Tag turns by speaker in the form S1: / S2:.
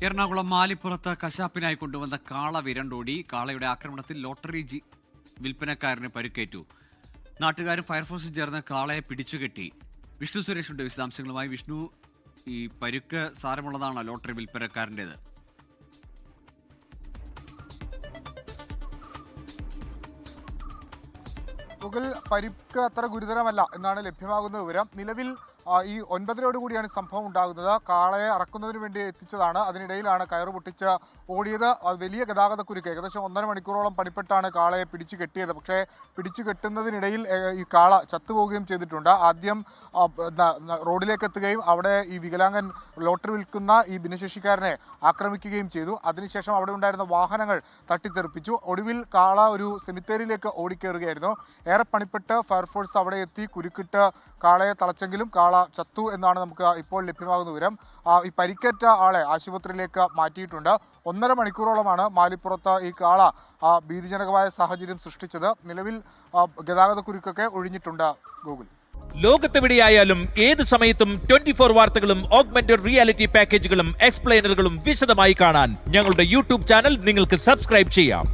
S1: എറണാകുളം മാലിപ്പുറത്ത് കശാപ്പിനായി കൊണ്ടുവന്ന കാള വിരണ്ടോടി. കാളയുടെ ആക്രമണത്തിൽ ലോട്ടറി വിൽപ്പനക്കാരന് പരിക്കേറ്റു. നാട്ടുകാരും ഫയർഫോഴ്സും ചേർന്ന് കാളയെ പിടിച്ചുകെട്ടി. വിഷ്ണു സുരേഷിന്റെ വിശദാംശങ്ങളുമായി. വിഷ്ണു, ഈ പരുക്ക് സാരമുള്ളതാണ് ലോട്ടറി വിൽപ്പനക്കാരൻ്റെത്?
S2: പരിക്ക് അത്ര ഗുരുതരമല്ല എന്നാണ് ലഭ്യമാകുന്ന വിവരം. നിലവിൽ ഈ 9:30 കൂടിയാണ് സംഭവം ഉണ്ടാകുന്നത്. കാളയെ അറക്കുന്നതിന് വേണ്ടി എത്തിച്ചതാണ്. അതിനിടയിലാണ് കയറ് പൊട്ടിച്ച് ഓടിയത്. വലിയ ഗതാഗതക്കുരുക്ക്, ഏകദേശം 1.5 മണിക്കൂറോളം പണിപ്പെട്ടാണ് കാളയെ പിടിച്ചു കെട്ടിയത്. പക്ഷേ പിടിച്ചു കെട്ടുന്നതിനിടയിൽ ഈ കാള ചത്തുപോവുകയും ചെയ്തിട്ടുണ്ട്. ആദ്യം റോഡിലേക്ക് എത്തുകയും അവിടെ ഈ വികലാംഗൻ ലോട്ടറി വിൽക്കുന്ന ഈ ഭിന്നശേഷിക്കാരനെ ആക്രമിക്കുകയും ചെയ്തു. അതിനുശേഷം അവിടെ ഉണ്ടായിരുന്ന വാഹനങ്ങൾ തട്ടിത്തെറിപ്പിച്ചു. ഒടുവിൽ കാള ഒരു സെമിത്തേരിയിലേക്ക് ഓടിക്കയറുകയായിരുന്നു. ഏറെ പണിപ്പെട്ട് ഫയർഫോഴ്സ് അവിടെ എത്തി കുരുക്കിട്ട് കാളയെ തളച്ചെങ്കിലും കാള ചത്തു എന്നാണ് നമുക്ക് ഇപ്പോൾ ലഭ്യമാകുന്ന വിവരം. ഈ പരിക്കേറ്റ ആളെ ആശുപത്രിയിലേക്ക് മാറ്റിയിട്ടുണ്ട്. 1.5 മണിക്കൂറോളമാണ് മാലിപ്പുറത്ത് ഈ കാള ഭീതിജനകമായ സാഹചര്യം സൃഷ്ടിച്ചത്. നിലവിൽ ഗതാഗതക്കുരുക്കൊക്കെ ഒഴിഞ്ഞിട്ടുണ്ട്. ഗൂഗിൾ
S3: ലോകത്തെവിടെയായാലും ഏത് സമയത്തും 24 വാർത്തകളും ഓഗ്മെന്റഡ് റിയാലിറ്റി പാക്കേജുകളും എക്സ്പ്ലെയിനറുകളും വിശദമായി കാണാൻ ഞങ്ങളുടെ യൂട്യൂബ് ചാനൽ നിങ്ങൾക്ക് സബ്സ്ക്രൈബ് ചെയ്യാം.